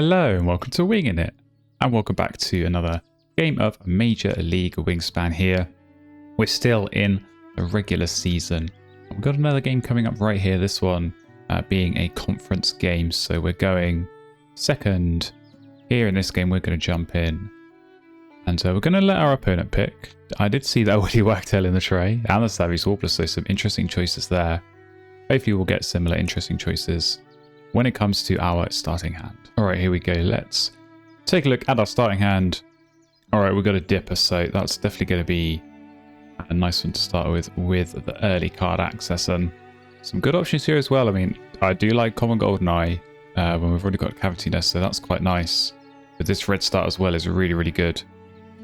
Hello and welcome to Wingin It, and welcome back to another game of Major League Wingspan here. We're still in the regular season. We've got another game coming up right here, this one being a conference game, so we're going second. Here in this game we're going to jump in, and we're going to let our opponent pick. I did see that Woody Wagtail in the tray, and the Savage Warbler, so some interesting choices there. Hopefully we'll get similar interesting choices when it comes to our starting hand. Alright, here we go. Let's take a look at our starting hand. Alright, we've got a Dipper, so that's definitely going to be a nice one to start with the early card access, and some good options here as well. I mean, I do like Common Goldeneye when we've already got Cavity Nest, so that's quite nice. But this Red Start as well is really, really good.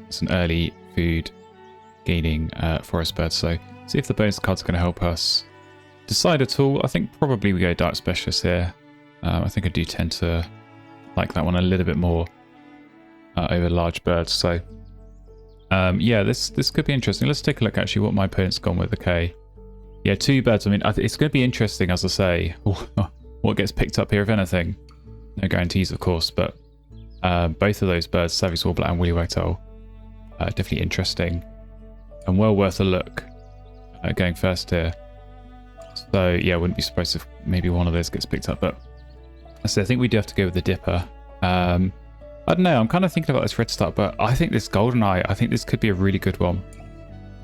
It's an early food gaining Forest Bird, so see if the bonus card's going to help us decide at all. I think probably we go Dark Specialist here. I think I do tend to like that one a little bit more over large birds. So yeah, this could be interesting. Let's take a look actually what my opponent's gone with. Okay, yeah, 2 birds. I mean, it's going to be interesting, as I say, what gets picked up here, if anything. No guarantees, of course, but both of those birds, Savage Warbler and Woody Wagtail, definitely interesting and well worth a look going first here. So yeah, wouldn't be surprised if maybe one of those gets picked up, but I think we do have to go with the Dipper. I don't know, I'm kind of thinking about this Red Start, but I think this Goldeneye, I think this could be a really good one.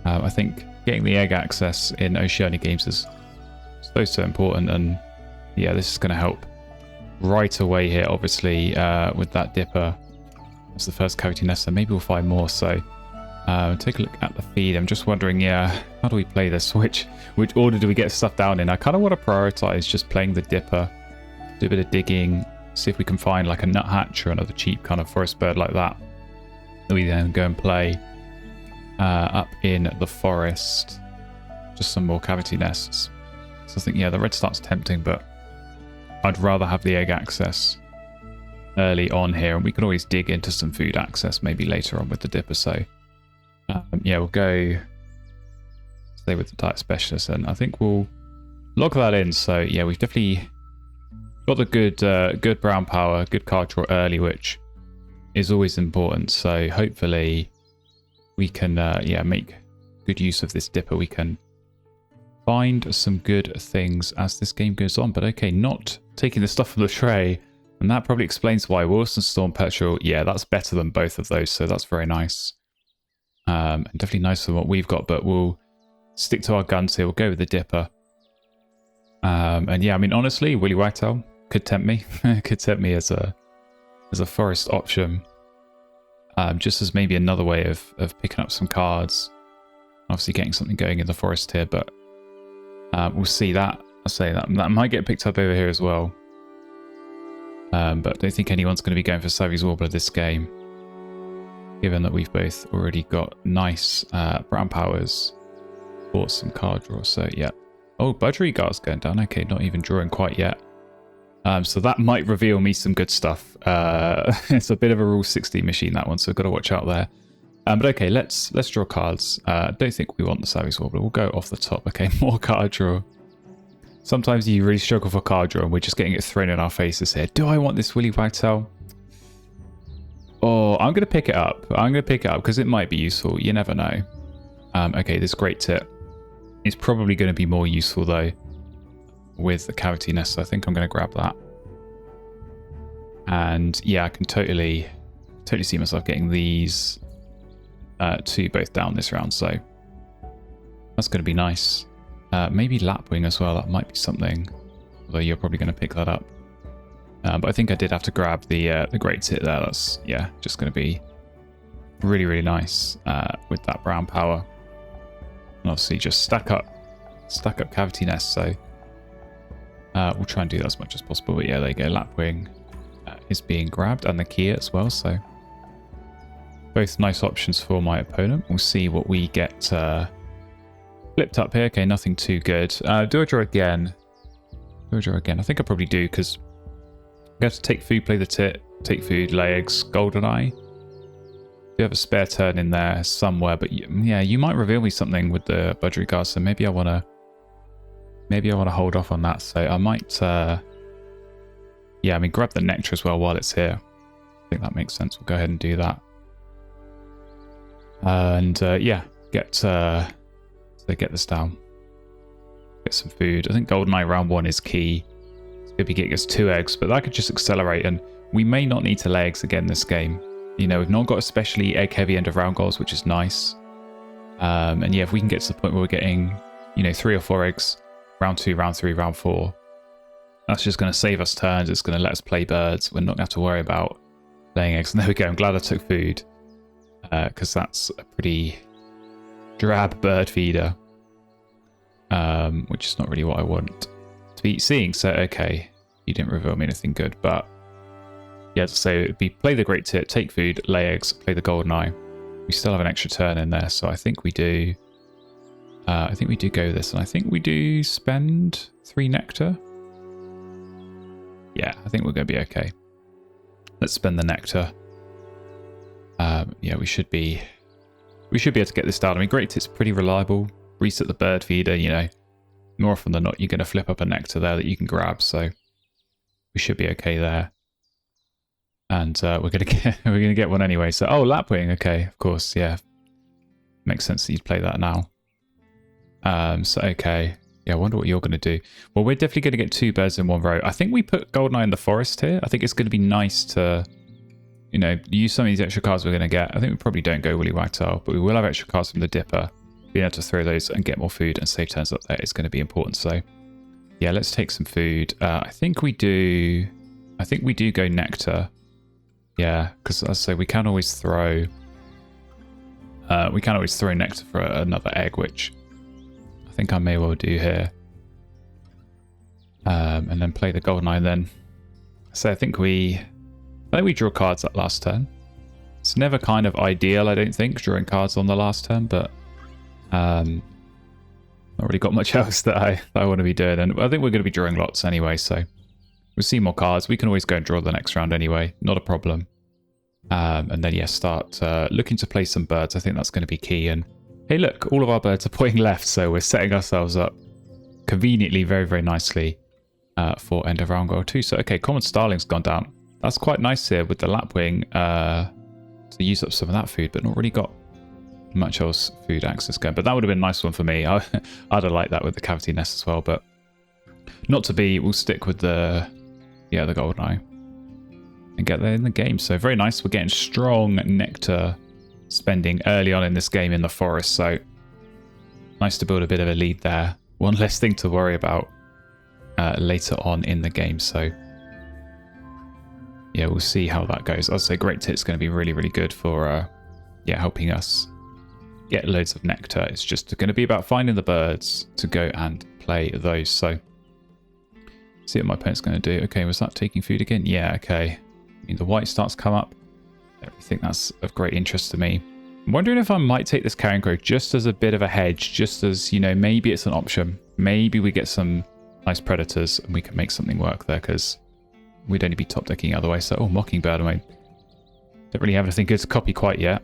I think getting the egg access in Oceania games is so important, and yeah, this is going to help right away here, obviously, with that Dipper. That's the first Cavity Nest, so maybe we'll find more. So take a look at the feed. I'm just wondering, yeah, how do we play this? Which order do we get stuff down in? I kind of want to prioritize just playing the Dipper, do a bit of digging, see if we can find like a nuthatch or another cheap kind of forest bird like that. We then go and play up in the forest, just some more Cavity Nests. So I think, yeah, the Red Start's tempting, but I'd rather have the egg access early on here, and we can always dig into some food access maybe later on with the Dipper. So yeah, we'll go stay with the Diet Specialist, and I think we'll log that in. So yeah, we've definitely got the good brown power, good card draw early, which is always important. So hopefully we can yeah, make good use of this Dipper. We can find some good things as this game goes on. But okay, not taking the stuff from the tray, and that probably explains why. Wilson Storm Petrel, yeah, that's better than both of those, so that's very nice. And definitely nicer than what we've got, but we'll stick to our guns here. We'll go with the Dipper. And yeah, I mean, honestly, Woody Wagtail could tempt me. Could tempt me as a forest option. Just as maybe another way of picking up some cards. Obviously getting something going in the forest here, but we'll see that. I'll say that might get picked up over here as well. But I don't think anyone's going to be going for Savage Warbler this game, given that we've both already got nice brown powers for some card draw. So yeah. Oh, Budgerigars going down. Okay, not even drawing quite yet. So that might reveal me some good stuff. It's a bit of a Rule 60 machine, that one, so we've got to watch out there. But okay, let's draw cards. I don't think we want the Savage Warbler. We'll go off the top. Okay, more card draw. Sometimes you really struggle for card draw, and we're just getting it thrown in our faces here. Do I want this Woody Wagtail? Oh, I'm going to pick it up. I'm going to pick it up because it might be useful. You never know. Okay, this Great Tit is probably going to be more useful, though, with the Cavity Nest. So I think I'm going to grab that. And yeah, I can totally see myself getting these two both down this round. So that's going to be nice. Maybe Lapwing as well. That might be something. Although you're probably going to pick that up. But I think I did have to grab the Great Tit there. That's, yeah, just going to be really, really nice with that brown power. And obviously just stack up Cavity Nest. So we'll try and do that as much as possible. But yeah, there you go. Lapwing is being grabbed, and the Kia as well. So both nice options for my opponent. We'll see what we get flipped up here. Okay, nothing too good. Do I draw again? I think I probably do, because I have to take food, play the Tit, take food, lay eggs, Goldeneye. Do have a spare turn in there somewhere, but yeah, you might reveal me something with the Budgerigars, so maybe I want to hold off on that. So I might Yeah, I mean, grab the nectar as well while it's here. I think that makes sense. We'll go ahead and do that. And yeah, get this down. Get some food. I think GoldenEye round 1 is key. It's going to be getting us 2 eggs, but that could just accelerate. And we may not need to lay eggs again this game. You know, we've not got especially egg-heavy end of round goals, which is nice. And yeah, if we can get to the point where we're getting, you know, 3 or 4 eggs, round 2, round 3, round 4, that's just going to save us turns. It's going to let us play birds. We're not going to have to worry about laying eggs. And there we go. I'm glad I took food, because that's a pretty drab bird feeder, which is not really what I want to be seeing. So, okay, you didn't reveal me anything good, but yeah, as I say, it'd be play the great tit, take food, lay eggs, play the GoldenEye. We still have an extra turn in there, so I think we do. I think we do go this, and I think we do spend 3 nectar. Yeah, I think we're going to be okay. Let's spend the nectar. Yeah, we should be able to get this down. I mean, great tit's pretty reliable. Reset the bird feeder, you know. More often than not, you're going to flip up a nectar there that you can grab, so we should be okay there. And we're gonna get one anyway. So, oh, lapwing, okay, of course, yeah, makes sense that you'd play that now. So okay, yeah, I wonder what you're gonna do. Well, we're definitely gonna get 2 birds in 1 row. I think we put GoldenEye in the forest here. I think it's gonna be nice to, you know, use some of these extra cards we're gonna get. I think we probably don't go Willy Wagtail, but we will have extra cards from the Dipper. Being able to throw those and get more food and save turns up there is going to be important. So, yeah, let's take some food. I think we do go nectar. Yeah, because as I say, we can always throw nectar for another egg, which I think I may well do here. And then play the GoldenEye then. So I think we draw cards that last turn. It's never kind of ideal, I don't think, drawing cards on the last turn, but not really got much else that I want to be doing. And I think we're going to be drawing lots anyway, so we'll see more cards. We can always go and draw the next round anyway, not a problem. And then, yeah, start looking to play some birds. I think that's going to be key. And hey, look, all of our birds are pointing left, so we're setting ourselves up conveniently, very, very nicely for end of round goal 2. So, okay, common starling's gone down. That's quite nice here with the lapwing to use up some of that food, but not really got much else food access going. But that would have been a nice one for me. I'd have liked that with the cavity nest as well, but not to be. We'll stick with the GoldenEye and get there in the game. So very nice. We're getting strong nectar spending early on in this game in the forest. So nice to build a bit of a lead there. One less thing to worry about later on in the game. So yeah, we'll see how that goes. I'd say Great Tit's going to be really, really good for helping us get loads of nectar. It's just going to be about finding the birds to go and play those. So see what my opponent's going to do. Okay, was that taking food again? Yeah, okay. I mean, the white starts to come up. I think that's of great interest to me. I'm wondering if I might take this carrion crow just as a bit of a hedge, just as, you know, maybe it's an option. Maybe we get some nice predators and we can make something work there, because we'd only be top decking otherwise. So, oh, Mockingbird, I mean, don't really have anything good to copy quite yet.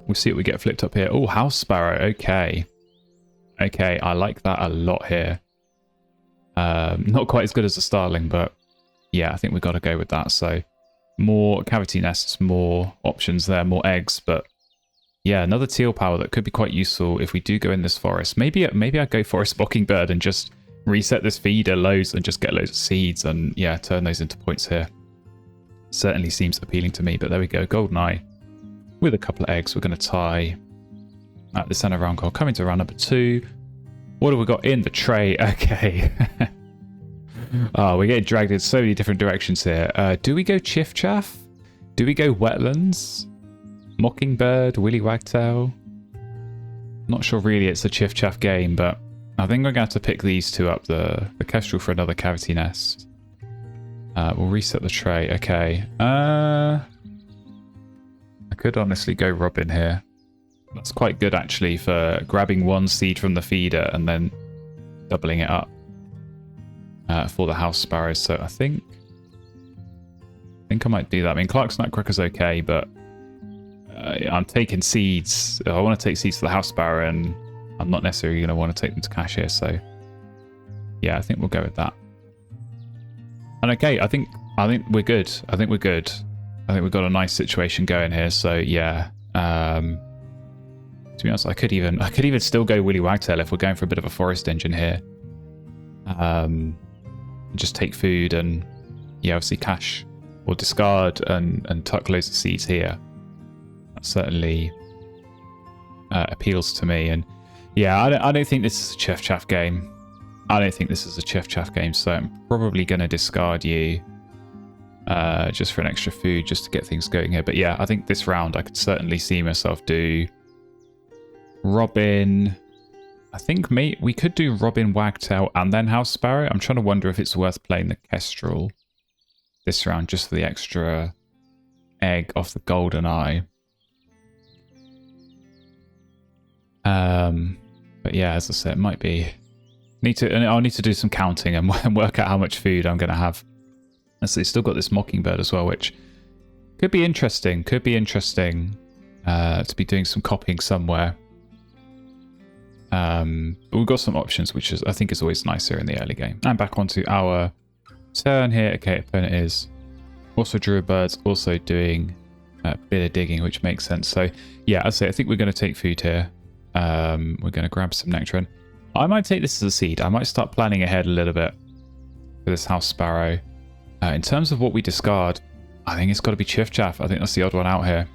We'll see what we get flipped up here. Oh, House Sparrow, okay. Okay, I like that a lot here. Not quite as good as a Starling, but yeah, I think we've got to go with that. So more cavity nests, more options there, more eggs, but yeah, another teal power that could be quite useful if we do go in this forest. Maybe I go Forest Mockingbird and just reset this feeder loads and just get loads of seeds and yeah, turn those into points here. Certainly seems appealing to me, but there we go. GoldenEye with a couple of eggs. We're going to tie at the center round goal. Coming to round number 2. What have we got in the tray? Okay. Oh, we're getting dragged in so many different directions here. Do we go Chiff Chaff? Do we go Wetlands? Mockingbird? Willy Wagtail? Not sure really it's a Chiff Chaff game, but I think we're going to have to pick these two up. The Kestrel for another cavity nest. We'll reset the tray. Okay. I could honestly go Robin here. That's quite good actually for grabbing one seed from the feeder and then doubling it up for the house sparrows. So I think I might do that. I mean, Clark's Nutcracker's okay, but I'm taking seeds. I want to take seeds to the house sparrow, and I'm not necessarily going to want to take them to Cashier. So yeah, I think we'll go with that. And okay, I think I think we're good. I think we're good. I think we've got a nice situation going here. So yeah. To be honest, I could even still go Willy Wagtail if we're going for a bit of a forest engine here. Just take food and yeah, obviously cash or discard and tuck loads of seeds here. That certainly appeals to me. And yeah, I don't think this is a Chef Chaff game. I don't think this is a Chef Chaff game, so I'm probably going to discard you just for an extra food, just to get things going here. But yeah, I think this round I could certainly see myself do Robin. I think we could do Robin, Wagtail, and then House Sparrow. I'm trying to wonder if it's worth playing the Kestrel this round just for the extra egg off the Golden Eye. But yeah, as I said, it might be... I'll need to do some counting and work out how much food I'm going to have. And so it's still got this Mockingbird as well, which could be interesting. Could be interesting to be doing some copying somewhere. But we've got some options, which I think is always nicer in the early game. And back onto our turn here. Okay, opponent is also drew a birds, also doing a bit of digging, which makes sense. So yeah, I think we're going to take food here. We're going to grab some nectarine. I might take this as a seed. I might start planning ahead a little bit for this House Sparrow. In terms of what we discard, I think it's got to be Chiff Chaff. I think that's the odd one out here.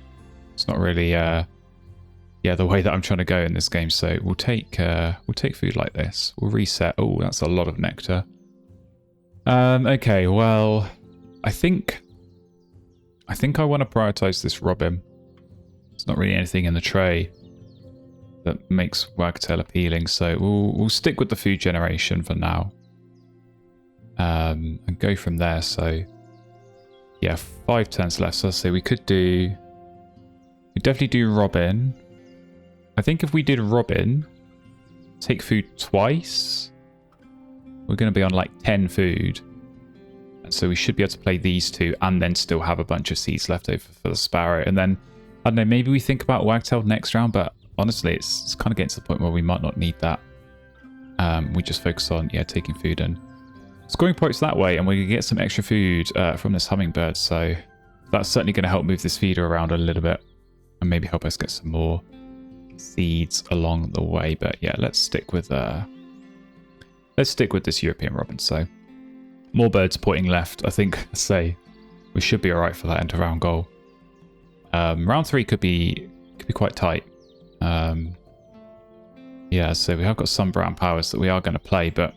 It's not really the way that I'm trying to go in this game. So we'll take food like this. We'll reset. Oh, that's a lot of nectar. Okay, well, I think I want to prioritize this Robin. There's not really anything in the tray that makes Wagtail appealing, so we'll stick with the food generation for now, and go from there. So yeah, 5 turns left. So I'll say we definitely do Robin. I think if we did Robin, take food twice, we're going to be on like 10 food, and so we should be able to play these two and then still have a bunch of seeds left over for the Sparrow. And then I don't know, maybe we think about Wagtail next round, but honestly, it's kind of getting to the point where we might not need that. We just focus on, taking food and scoring points that way, and we're going to get some extra food from this hummingbird. So that's certainly going to help move this feeder around a little bit and maybe help us get some more seeds along the way. But yeah, let's stick with this European Robin. So more birds pointing left. I think, we should be all right for that end of round goal. Round 3 could be quite tight. Yeah, so we have got some brown powers that we are going to play, but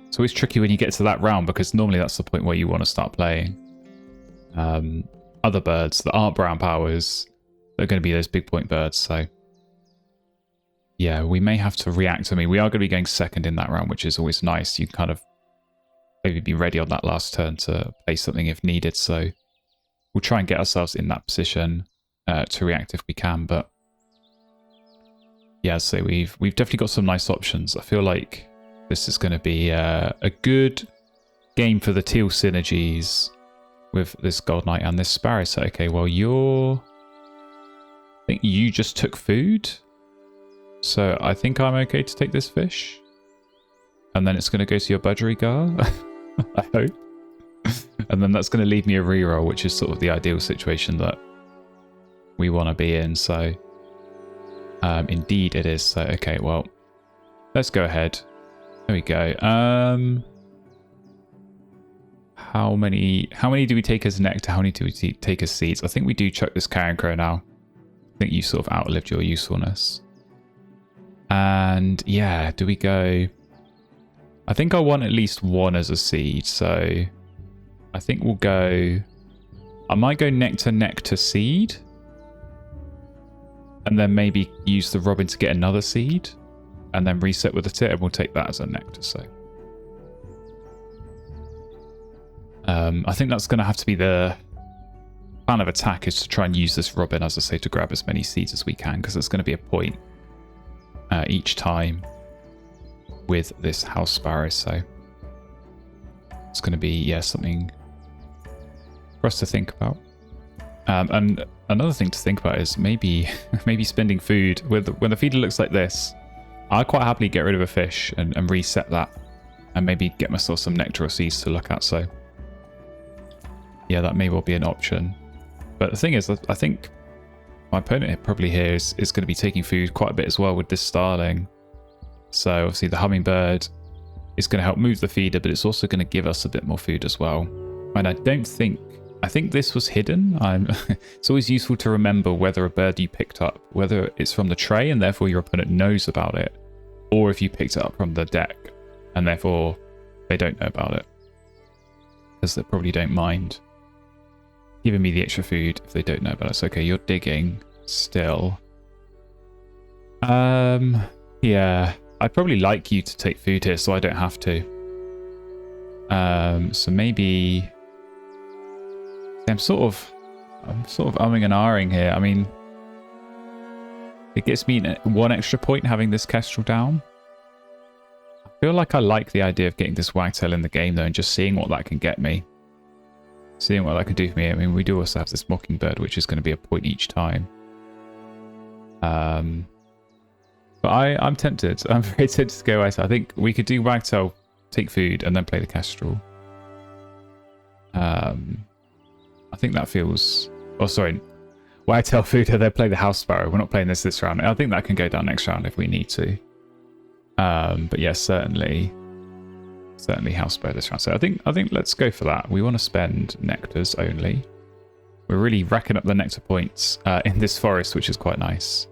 it's always tricky when you get to that round, because normally that's the point where you want to start playing other birds that aren't brown powers. They're going to be those big point birds. So yeah, we may have to react. I mean, we are going to be going second in that round, which is always nice. You can kind of maybe be ready on that last turn to play something if needed. So we'll try and get ourselves in that position to react if we can. But yeah, so we've definitely got some nice options. I feel like this is going to be a good game for the Teal synergies with this Gold Knight and this Sparrow. So okay, well I think you just took food, so I think I'm okay to take this fish, and then it's going to go to your Budgerigar. I hope. And then that's going to leave me a reroll, which is sort of the ideal situation that we want to be in. So indeed it is. So okay, well, let's go ahead. There we go. How many do we take as nectar? How many do we take as seeds? I think we do chuck this Carrion Crow now. I think you sort of outlived your usefulness. And yeah, do we go... I think I want at least one as a seed, so I think we'll go... I might go nectar seed, and then maybe use the Robin to get another seed, and then reset with a tit, and we'll take that as a nectar. So I think that's going to have to be the plan of attack, is to try and use this Robin, as I say, to grab as many seeds as we can, because it's going to be a point each time with this House Sparrow. So it's going to be, yeah, something for us to think about. And another thing to think about is maybe spending food when the feeder looks like this. I'll quite happily get rid of a fish and reset that, and maybe get myself some nectar or seeds to look at. So yeah, that may well be an option. But the thing is, I think my opponent probably here is going to be taking food quite a bit as well with this starling. So obviously the hummingbird is going to help move the feeder, but it's also going to give us a bit more food as well. And I think this was hidden. It's always useful to remember whether a bird you picked up, whether it's from the tray and therefore your opponent knows about it, or if you picked it up from the deck and therefore they don't know about it. Because they probably don't mind giving me the extra food if they don't know about it. So, okay, you're digging still. Yeah, I'd probably like you to take food here so I don't have to. So maybe I'm sort of umming and ahhing here. I mean, it gets me 1 extra point having this kestrel down. I feel like I like the idea of getting this wagtail in the game though, and just seeing what that can get me. Seeing what that can do for me. I mean, we do also have this mockingbird, which is going to be a point each time. But I'm tempted. I'm very tempted to go wagtail. I think we could do wagtail, take food, and then play the kestrel. I think that feels... Oh, sorry. Wagtail food, and then play the house sparrow. We're not playing this round. I think that can go down next round if we need to. But yeah, certainly house sparrow this round. So I think let's go for that. We want to spend nectars only. We're really racking up the nectar points in this forest, which is quite nice.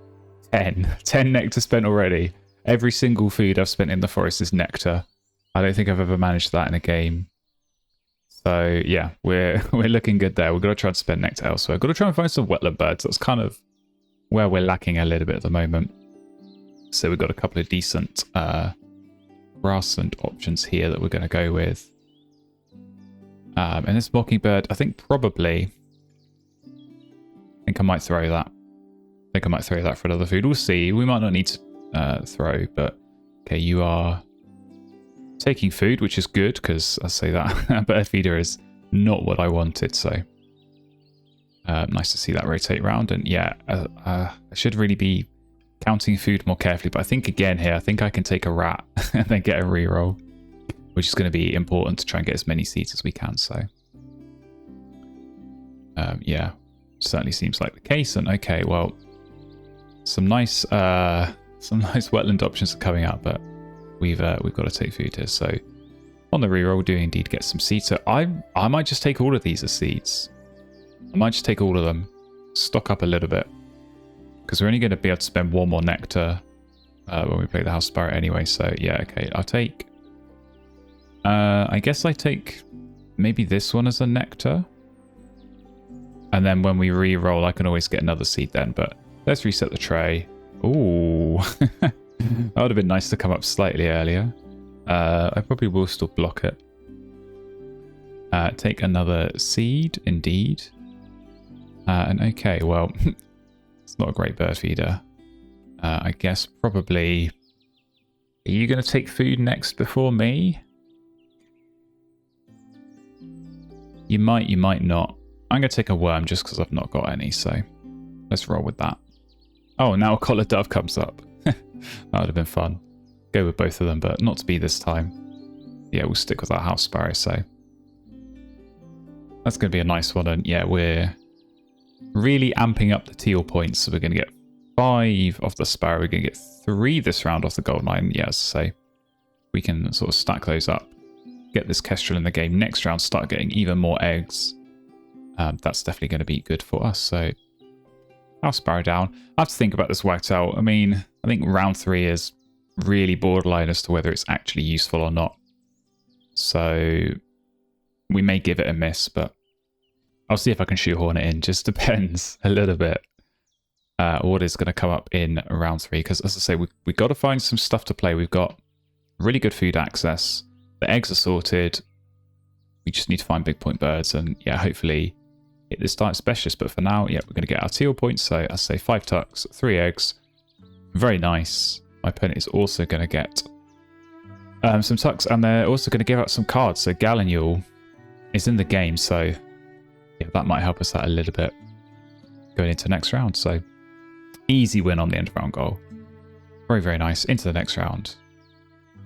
10 nectar spent already. Every single food I've spent in the forest is nectar. I don't think I've ever managed that in a game. So yeah, we're looking good there. We've got to try and spend nectar elsewhere. We've got to try and find some wetland birds. That's kind of where we're lacking a little bit at the moment. So we've got a couple of decent grassland options here that we're going to go with. And this mockingbird, I think probably... I think I might throw that. For another food. We'll see. We might not need to throw, but okay, you are taking food, which is good because I say that bird feeder is not what I wanted. So nice to see that rotate round. And yeah, I should really be counting food more carefully. But I think again here, I think I can take a rat and then get a reroll, which is going to be important to try and get as many seeds as we can. So yeah, certainly seems like the case. And okay, well. Some nice wetland options are coming up, but we've got to take food here. So on the reroll, we do indeed get some seeds. So I might just take all of these as seeds. I might just take all of them, stock up a little bit, because we're only going to be able to spend 1 more nectar when we play the house sparrow anyway. So yeah, okay, I'll take. I guess I take maybe this one as a nectar, and then when we reroll, I can always get another seed then, but. Let's reset the tray. Ooh. That would have been nice to come up slightly earlier. I probably will still block it. Take another seed, indeed. And okay, well, it's not a great bird feeder. I guess probably... Are you going to take food next before me? You might not. I'm going to take a worm just because I've not got any, so let's roll with that. Oh, now a collar dove comes up. That would have been fun. Go with both of them, but not to be this time. Yeah, we'll stick with our house sparrow, so. That's going to be a nice one, and yeah, we're really amping up the teal points, so we're going to get 5 off the sparrow, we're going to get 3 this round off the gold line, yeah, so we can sort of stack those up, get this kestrel in the game next round, start getting even more eggs. That's definitely going to be good for us, so. House sparrow down. I have to think about this wagtail. I mean, I think round 3 is really borderline as to whether it's actually useful or not. So we may give it a miss, but I'll see if I can shoehorn it in. Just depends a little bit what is going to come up in round 3. Because as I say, we've got to find some stuff to play. We've got really good food access. The eggs are sorted. We just need to find big point birds. And yeah, hopefully... hit this diet specialist, but for now, yeah, we're going to get our teal points. So I say 5 tucks, 3 eggs. Very nice. My opponent is also going to get some tucks, and they're also going to give out some cards. So Gallinule is in the game, so yeah, that might help us out a little bit going into next round. So easy win on the end of round goal. Very, very nice. Into the next round.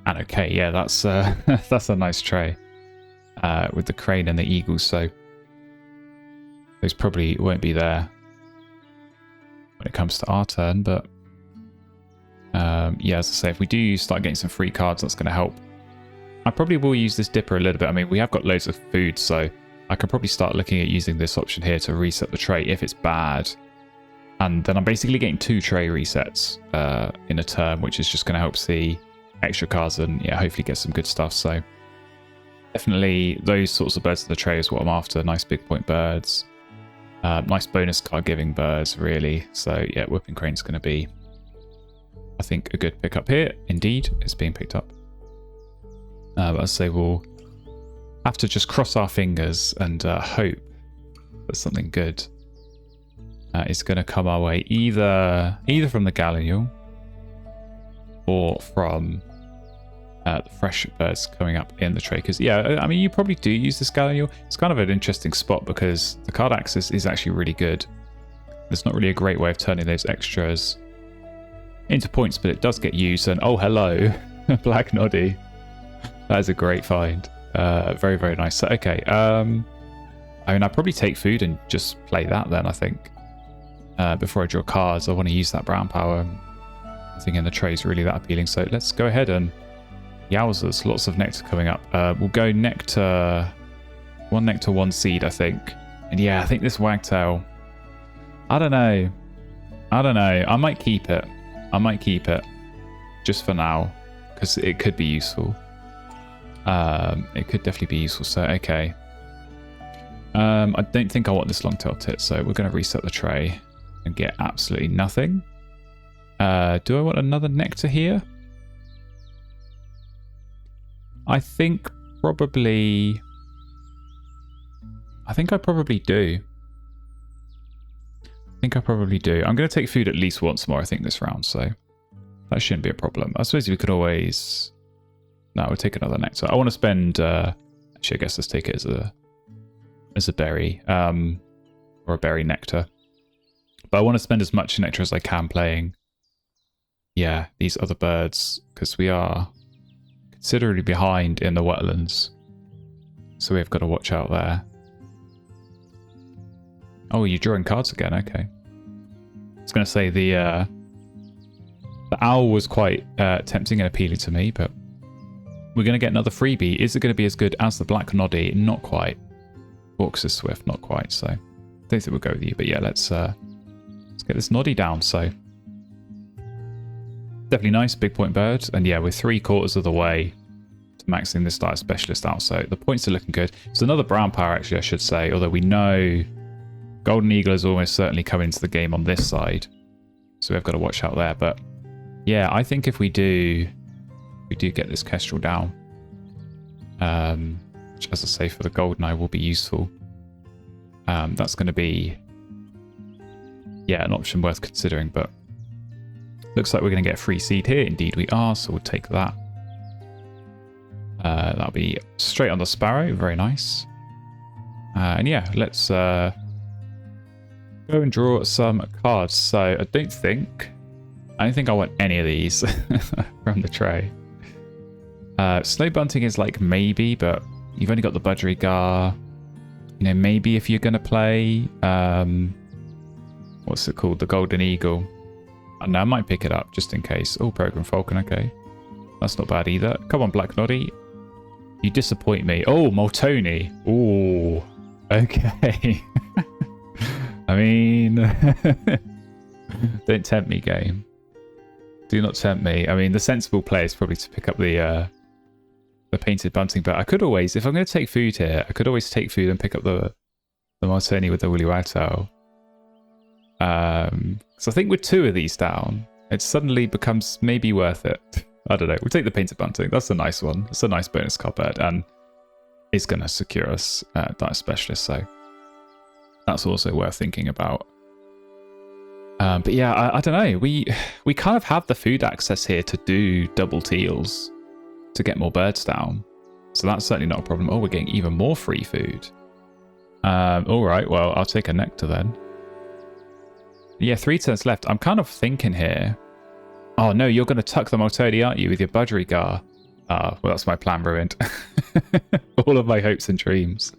And okay, yeah, that's a nice tray with the crane and the eagles. So Those probably won't be there when it comes to our turn, but yeah, as I say, if we do start getting some free cards, that's going to help. I probably will use this dipper a little bit. I mean, we have got loads of food, so I could probably start looking at using this option here to reset the tray if it's bad. And then I'm basically getting 2 tray resets in a turn, which is just going to help see extra cards and yeah, hopefully get some good stuff. So definitely those sorts of birds in the tray is what I'm after. Nice big point birds. Nice bonus card giving birds, really. So yeah, Whooping Crane's going to be, I think, a good pickup here. Indeed, it's being picked up. But as I say, we'll have to just cross our fingers and hope that something good is going to come our way, either from the Gagnon or from the fresh birds coming up in the tray. Because yeah, I mean, you probably do use this Gagnon. It's kind of an interesting spot because the card access is actually really good. It's not really a great way of turning those extras into points, but it does get used. And oh, hello, Black Noddy. That is a great find. Very, very nice. So, okay. I mean, I'd probably take food and just play that then, I think. Before I draw cards, I want to use that brown power. Nothing in the tray is really that appealing. So let's go ahead and yowzers. Lots of nectar coming up. We'll go nectar. 1 nectar, 1 seed, I think. And yeah, I think this wagtail. I don't know. I might keep it. Just for now. Because it could be useful. It could definitely be useful. So, okay. I don't think I want this long-tailed tit, so we're going to reset the tray and get absolutely nothing. Do I want another nectar here? I think probably... I probably do. I'm going to take food at least once more, I think, this round, so that shouldn't be a problem. I suppose we could always... No, we'll take another nectar. I want to spend... actually, I guess let's take it as a berry. Or a berry nectar. But I want to spend as much nectar as I can playing... Yeah, these other birds. Because we are considerably behind in the wetlands. So we've got to watch out there. Oh, you're drawing cards again. Okay. I was going to say the owl was quite tempting and appealing to me, but we're going to get another freebie. Is it going to be as good as the Black Noddy? Not quite. Orcs is swift, not quite. So I don't think we'll go with you. But yeah, let's get this Noddy down. So definitely nice, big point bird. And yeah, we're 3/4 of the way to maxing this Dire Specialist out. So the points are looking good. It's another brown power, actually, I should say. Although we know Golden Eagle is almost certainly coming into the game on this side. So we've got to watch out there. But yeah, I think if we do get this Kestrel down, which, as I say, for the Goldeneye will be useful. That's going to be, yeah, an option worth considering. But looks like we're going to get a free seed here. Indeed we are, so we'll take that. That'll be straight on the Sparrow. Very nice. And yeah, let's go and draw some cards. So I don't think I want any of these from the tray. Snow Bunting is like maybe, but you've only got the Budgerigar. You know, maybe if you're going to play, what's it called? The Golden Eagle. No, I might pick it up just in case. Oh, Program Falcon, okay. That's not bad either. Come on, Black Noddy. You disappoint me. Oh, Moltoni. Oh, okay. I mean, don't tempt me, game. Do not tempt me. I mean, the sensible play is probably to pick up the Painted Bunting, but I could always, if I'm going to take food here, I could always take food and pick up the Moltoni with the Woolly Wagtail. So I think with 2 of these down, it suddenly becomes maybe worth it. I don't know. We'll take the Painted Bunting. That's a nice one. It's a nice bonus card bird, and it's going to secure us Dire Specialist, so that's also worth thinking about. But yeah, I don't know. We kind of have the food access here to do double teals to get more birds down. So that's certainly not a problem. Oh, we're getting even more free food. All right, well, I'll take a nectar then. Yeah, 3 turns left. I'm kind of thinking here. Oh, no, you're going to tuck the Moltoni, aren't you, with your Budgerigar? Well, that's my plan ruined. All of my hopes and dreams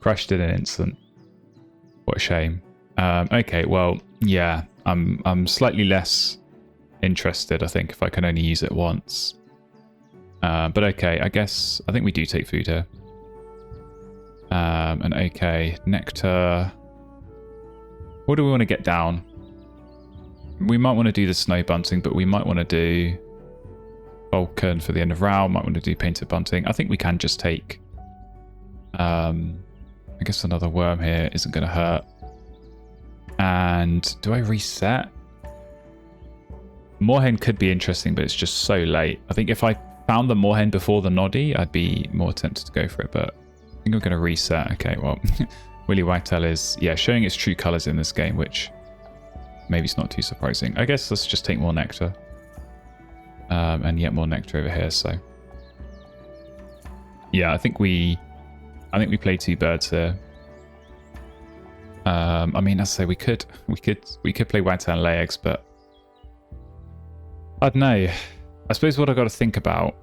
crushed in an instant. What a shame. Okay, well, yeah, I'm slightly less interested, I think, if I can only use it once. But okay, I think we do take food here. And okay, nectar. What do we want to get down? We might want to do the snow bunting, but we might want to do Vulcan for the end of round. Might want to do painted bunting. I think we can just take... I guess another worm here isn't going to hurt. And do I reset? Moorhen could be interesting, but it's just so late. I think if I found the Moorhen before the Noddy, I'd be more tempted to go for it, but I think I'm going to reset. Okay, well, Willy Wagtail is, yeah, showing its true colours in this game, which maybe it's not too surprising. I guess let's just take more nectar. And yet more nectar over here, so. Yeah, I think we play 2 birds here. I mean, as I say, we could play Wagtail and lay eggs, but I don't know. I suppose what I've got to think about...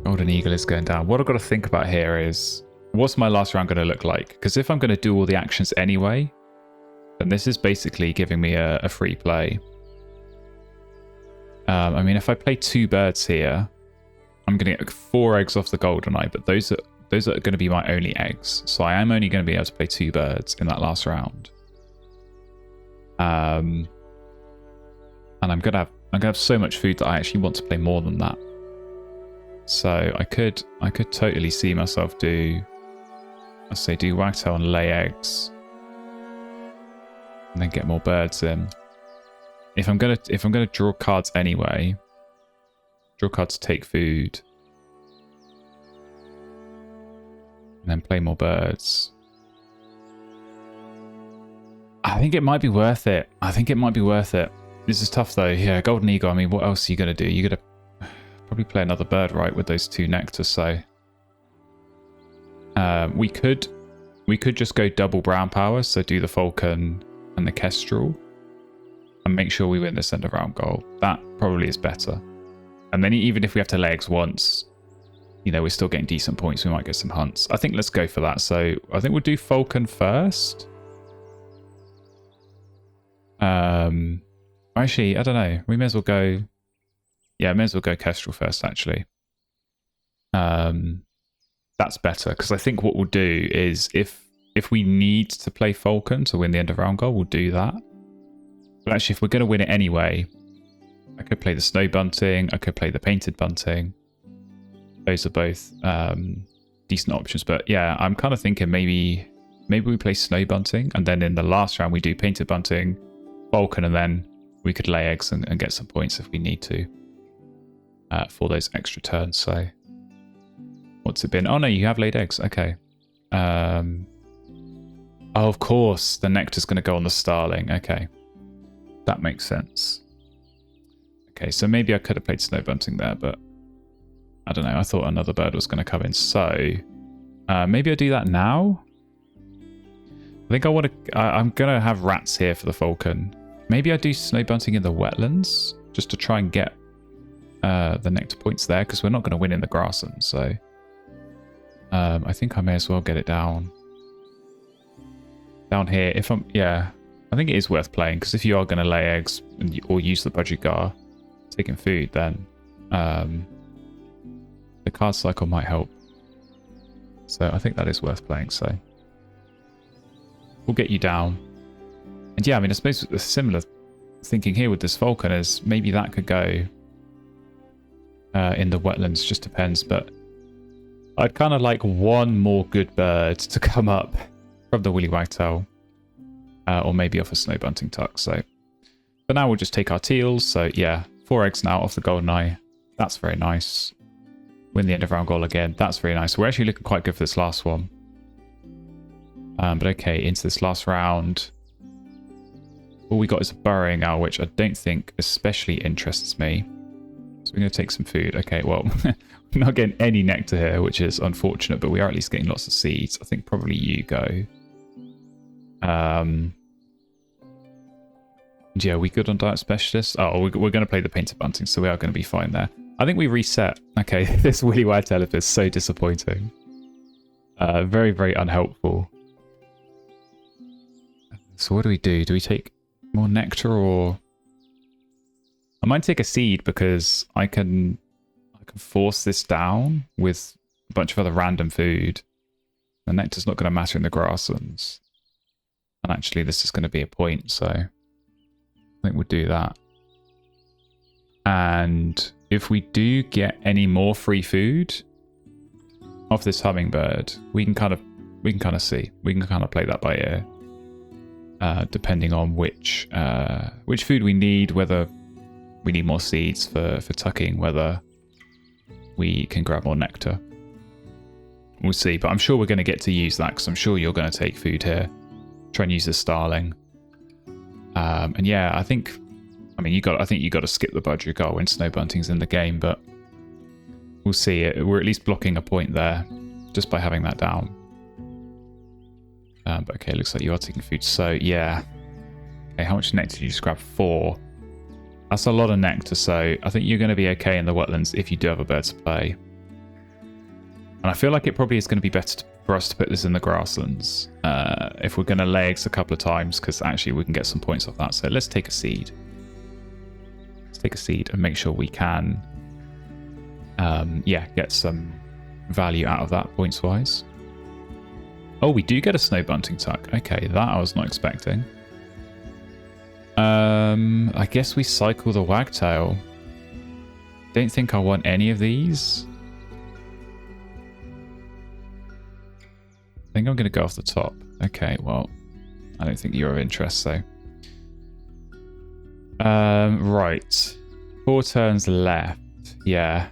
Golden Eagle is going down. What I've got to think about here is, what's my last round going to look like? Because if I'm going to do all the actions anyway, then this is basically giving me a free play. I mean, if I play 2 birds here, I'm going to get 4 eggs off the GoldenEye, but those are going to be my only eggs. So I am only going to be able to play 2 birds in that last round. And I'm going to have so much food that I actually want to play more than that. So I could totally see myself do Wagtail and lay eggs, and then get more birds in. If I'm gonna draw cards anyway, draw cards to take food, and then play more birds. I think it might be worth it. This is tough though. Yeah, Golden Eagle. I mean, what else are you gonna do? You're gonna probably play another bird, right, with those 2 nectars. So we could just go double brown power. So do the Falcon and the Kestrel, and make sure we win this end of round goal. That probably is better. And then even if we have to lay eggs once, you know, we're still getting decent points. We might get some hunts. I think let's go for that. So I think we'll do Falcon first. Actually, I don't know. We may as well go... Yeah, may as well go Kestrel first, actually. That's better, because I think what we'll do is if we need to play Falcon to win the end of round goal, we'll do that. But actually, if we're going to win it anyway, I could play the Snow Bunting, I could play the Painted Bunting. Those are both decent options. But yeah, I'm kind of thinking maybe we play Snow Bunting, and then in the last round we do Painted Bunting, Falcon, and then we could lay eggs and get some points if we need to for those extra turns. So what's it been? Oh no, you have laid eggs. Okay. Oh, of course, the nectar's going to go on the Starling. Okay. That makes sense. Okay, so maybe I could have played Snow Bunting there, but I don't know. I thought another bird was going to come in. So maybe I do that now. I think I'm going to have rats here for the Falcon. Maybe I do Snow Bunting in the wetlands just to try and get the nectar points there, because we're not going to win in the grassland. So I think I may as well get it down here. I think it is worth playing, because if you are going to lay eggs or use the Budgigar taking food, then the card cycle might help. So I think that is worth playing. So we'll get you down. And yeah, I mean, I suppose a similar thinking here with this Falcon is maybe that could go in the wetlands, just depends. But I'd kind of like one more good bird to come up from the Willy Wagtail, or maybe off a Snow Bunting Tuck. So for now, we'll just take our Teals. So yeah, 4 eggs now off the GoldenEye. That's very nice. Win the end of round goal again. That's very nice. We're actually looking quite good for this last one. But okay, into this last round. All we got is a Burrowing Owl, which I don't think especially interests me. So we're going to take some food. Okay, well, we're not getting any nectar here, which is unfortunate, but we are at least getting lots of seeds. I think probably you go. Yeah, we good on Diet Specialist? Oh, we're going to play the Painted Bunting, so we are going to be fine there. I think we reset. Okay, this Willy Wagtail is so disappointing. Very, very unhelpful. So what do we do? Do we take more nectar, or... I might take a seed because I can force this down with a bunch of other random food. The nectar's not going to matter in the grasslands. And actually this is going to be a point, so I think we'll do that. And if we do get any more free food off this hummingbird, we can kind of see. We can kind of play that by ear. Depending on which food we need, whether we need more seeds for tucking, whether we can grab more nectar. We'll see, but I'm sure we're going to get to use that because I'm sure you're going to take food here. Try and use the starling. And yeah, I think you got to skip the budgerigar when snow bunting's in the game, but we'll see. We're at least blocking a point there just by having that down. But okay, looks like you are taking food. So yeah. Okay, how much nectar did you just grab? 4. That's a lot of nectar, so I think you're going to be okay in the wetlands if you do have a bird supply. And I feel like it probably is going to be better for us to put this in the grasslands if we're going to lay eggs a couple of times, because actually we can get some points off that. So let's take a seed. Let's take a seed and make sure we can get some value out of that points-wise. Oh, we do get a snow bunting tuck. Okay, that I was not expecting. I guess we cycle the wagtail. Don't think I want any of these. I think I'm going to go off the top. Okay, well, I don't think you're of interest, so. Right. 4 turns left. Yeah.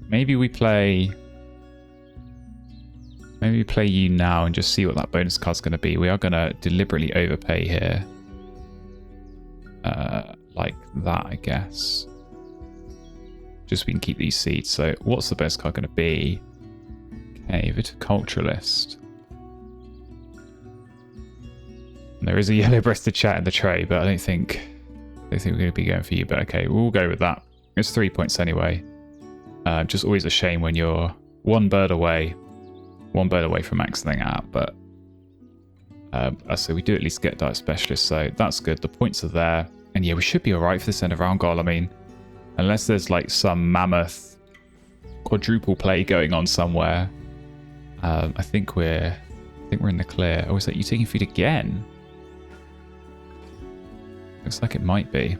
Maybe we play you now and just see what that bonus card's going to be. We are going to deliberately overpay here. Like that, I guess. Just so we can keep these seeds. So what's the best card going to be? Okay, viticulturalist. And there is a yellow-breasted chat in the tray, but I don't think we're going to be going for you. But okay, we'll go with that. It's 3 points anyway. Just always a shame when you're one bird away from maxing out. But so we do at least get diet specialist, so that's good. The points are there. And yeah, we should be alright for this end of round goal. I mean, unless there's like some mammoth quadruple play going on somewhere. I think we're in the clear. Oh, is that you taking food again? Looks like it might be.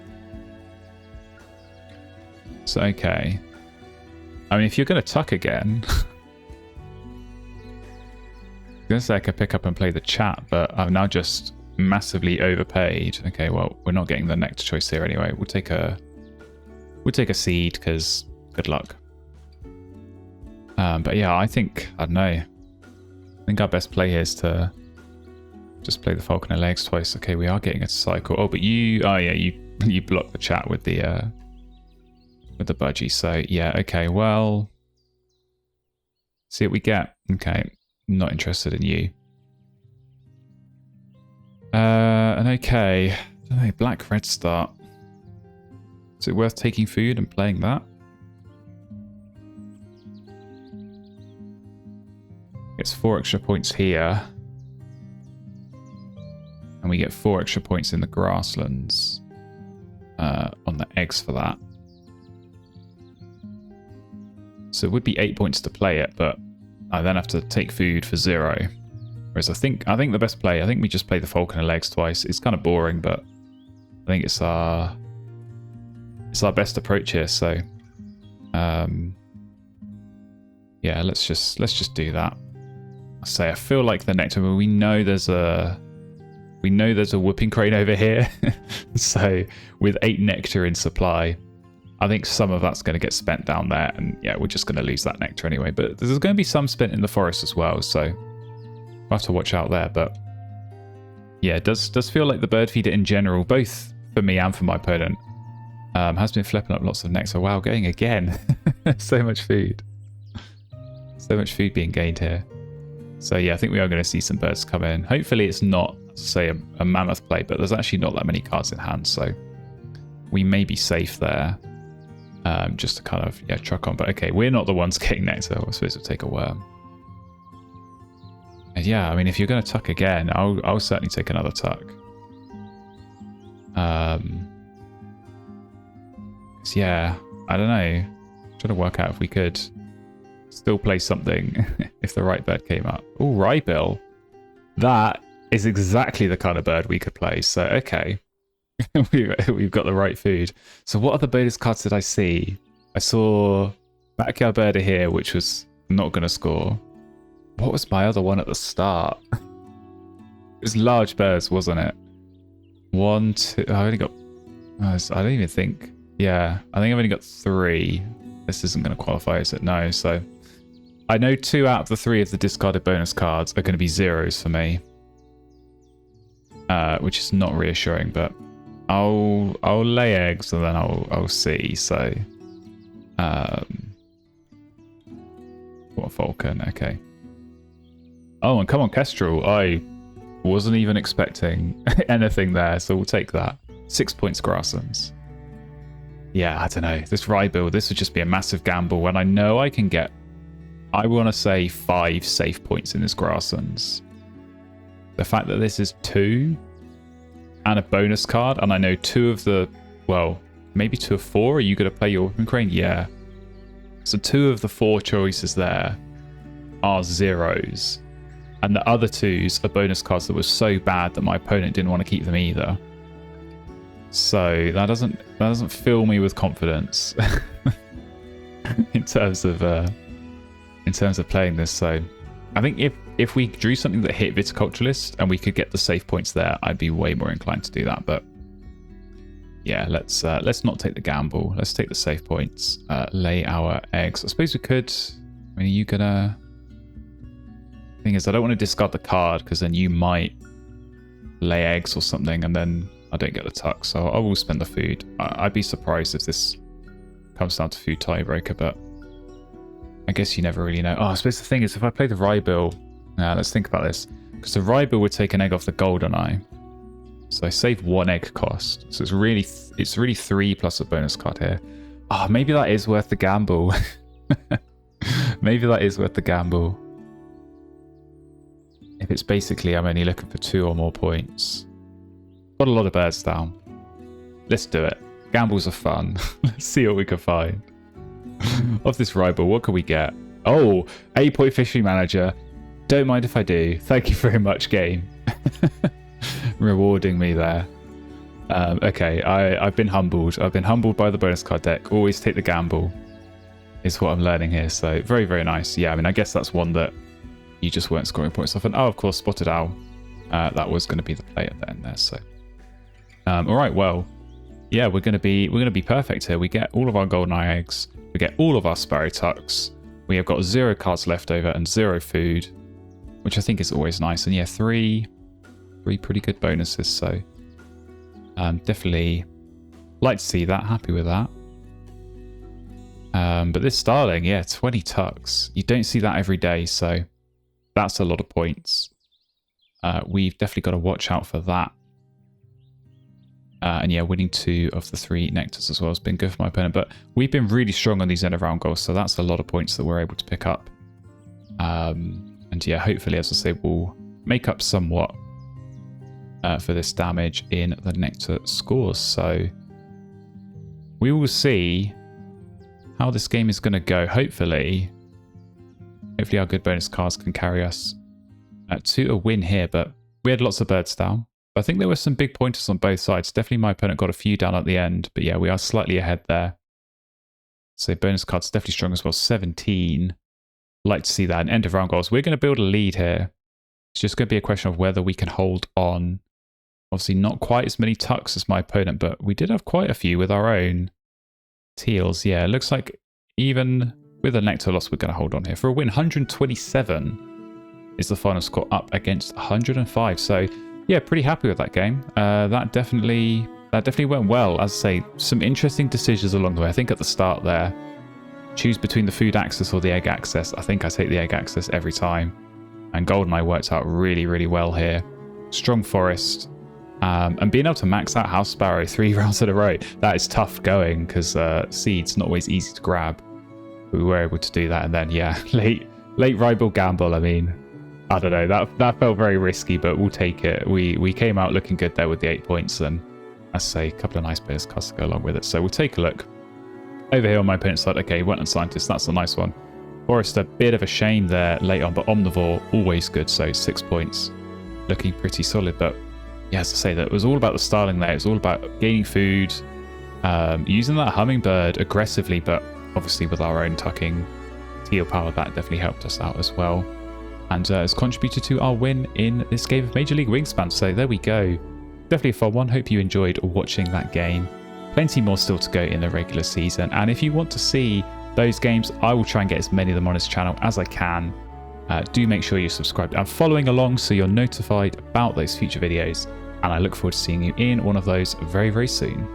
So okay. I mean, if you're going to tuck again, I was going to say I could pick up and play the chat, but I've now just massively overpaid. Okay, well, we're not getting the nectar choice here anyway. We'll take a seed because good luck. But yeah, I don't know. I think our best play here is to just play the falconer legs twice. Okay, we are getting a cycle. Oh, but you blocked the chat with the budgie. So yeah, okay, well, see what we get. Okay, not interested in you. And okay, I don't know, black red start. Is it worth taking food and playing that? It's 4 extra points here. And we get 4 extra points in the grasslands on the eggs for that. So it would be 8 points to play it, but I then have to take food for 0. Whereas I think the best play, I think we just play the falconer legs twice. It's kind of boring, but I think it's our best approach here. So yeah, let's just do that. I feel like the nectar, but we know there's a whooping crane over here. So with 8 nectar in supply, I think some of that's going to get spent down there, and yeah, we're just going to lose that nectar anyway. But there's going to be some spent in the forest as well, so we'll have to watch out there. But yeah, it does feel like the bird feeder in general, both for me and for my opponent, has been flipping up lots of nectar. Wow, going again. So much food. So much food being gained here. So yeah, I think we are going to see some birds come in. Hopefully it's not, say, a mammoth play, but there's actually not that many cards in hand, so we may be safe there. Just to kind of, truck on. But okay, we're not the ones getting nectar. We're supposed to take a worm. And yeah, I mean, if you're going to tuck again, I'll certainly take another tuck. So yeah, I don't know. Trying to work out if we could still play something if the right bird came up. Oh, Ryebill. That is exactly the kind of bird we could play. So, okay. We've got the right food. So what other bonus cards did I see? I saw Backyard Birder here, which was not going to score. What was my other one at the start? It was large birds, wasn't it? 1, 2... I only got... I don't even think... Yeah, I think I've only got 3. This isn't going to qualify, is it? No, so... I know 2 out of the 3 of the discarded bonus cards are going to be zeros for me. Which is not reassuring, but... I'll lay eggs and then I'll see, so... What Falcon, okay. Oh, and come on, Kestrel. I wasn't even expecting anything there, so we'll take that. 6 points Grasslands. Yeah, I don't know. This Ryebill, this would just be a massive gamble when I know I can get, I want to say 5 safe points in this Grasslands. The fact that this is 2 and a bonus card, and I know 2 of the, well, maybe 2 of 4. Are you going to play your Whipping Crane? Yeah. So 2 of the 4 choices there are zeros. And the other 2s are bonus cards that were so bad that my opponent didn't want to keep them either. So that doesn't fill me with confidence in terms of playing this. So I think if we drew something that hit Viticulturalist and we could get the safe points there, I'd be way more inclined to do that. But yeah, let's not take the gamble. Let's take the safe points. Lay our eggs. I suppose we could. I mean, are you gonna? Thing is, I don't want to discard the card because then you might lay eggs or something, and then I don't get the tuck. So I will spend the food. I'd be surprised if this comes down to food tiebreaker, but I guess you never really know. Oh, I suppose the thing is, if I play the Ryebill, let's think about this, because the Ryebill would take an egg off the Goldeneye. So I save 1 egg cost. So it's really 3 plus a bonus card here. Oh, maybe that is worth the gamble. Maybe that is worth the gamble. If it's basically I'm only looking for 2 or more points. Got a lot of birds down. Let's do it. Gambles are fun. Let's see what we can find. Of this Ryebill, what can we get? Oh, 8-point Fishery Manager. Don't mind if I do. Thank you very much, game. Rewarding me there. Okay, I've been humbled. I've been humbled by the bonus card deck. Always take the gamble is what I'm learning here. So very, very nice. Yeah, I mean, I guess that's one that you just weren't scoring points off. And oh, of course, Spotted Owl. That was going to be the play at the end there. So, all right, well, yeah, we're going to be perfect here. We get all of our Goldeneye eggs. We get all of our Sparrow Tucks. We have got 0 cards left over and 0 food, which I think is always nice. And yeah, 3 pretty good bonuses. So, definitely like to see that. Happy with that. But this Starling, yeah, 20 tucks. You don't see that every day, so that's a lot of points. We've definitely got to watch out for that. And yeah, winning 2 of the 3 nectars as well has been good for my opponent. But we've been really strong on these end of round goals, so that's a lot of points that we're able to pick up. And yeah, hopefully, as I say, we'll make up somewhat for this damage in the nectar scores. So we will see how this game is going to go. Hopefully our good bonus cards can carry us to a win here. But we had lots of birds down. I think there were some big pointers on both sides. Definitely my opponent got a few down at the end. But yeah, we are slightly ahead there. So bonus cards definitely strong as well. 17. Like to see that. And end of round goals. We're going to build a lead here. It's just going to be a question of whether we can hold on. Obviously not quite as many tucks as my opponent, but we did have quite a few with our own Teals. Yeah, it looks like even with a nectar loss, we're going to hold on here. For a win, 127 is the final score, up against 105. So yeah, pretty happy with that game. That definitely went well. As I say, some interesting decisions along the way. I think at the start there, choose between the food access or the egg access. I think I take the egg access every time. And Goldeneye worked out really, really well here. Strong forest. And being able to max out House Sparrow 3 rounds in a row, that is tough going because seed's not always easy to grab. But we were able to do that. And then, yeah, late Ryebill gamble. I mean, I don't know. That felt very risky, but we'll take it. We came out looking good there with the 8 points. And I say, a couple of nice players cards to go along with it. So we'll take a look. Over here on my opponent's side, okay, Wetland Scientist, that's a nice one. Forest, a bit of a shame there late on, but Omnivore, always good, so 6 points. Looking pretty solid, but yeah, as I say, that was all about the styling there. It's all about gaining food, using that Hummingbird aggressively, but obviously with our own tucking Teal power, that definitely helped us out as well. And has contributed to our win in this game of Major League Wingspan. So there we go. Definitely a fun one. Hope you enjoyed watching that game. Plenty more still to go in the regular season. And if you want to see those games, I will try and get as many of them on this channel as I can. Do make sure you're subscribed and following along so you're notified about those future videos. And I look forward to seeing you in one of those very, very soon.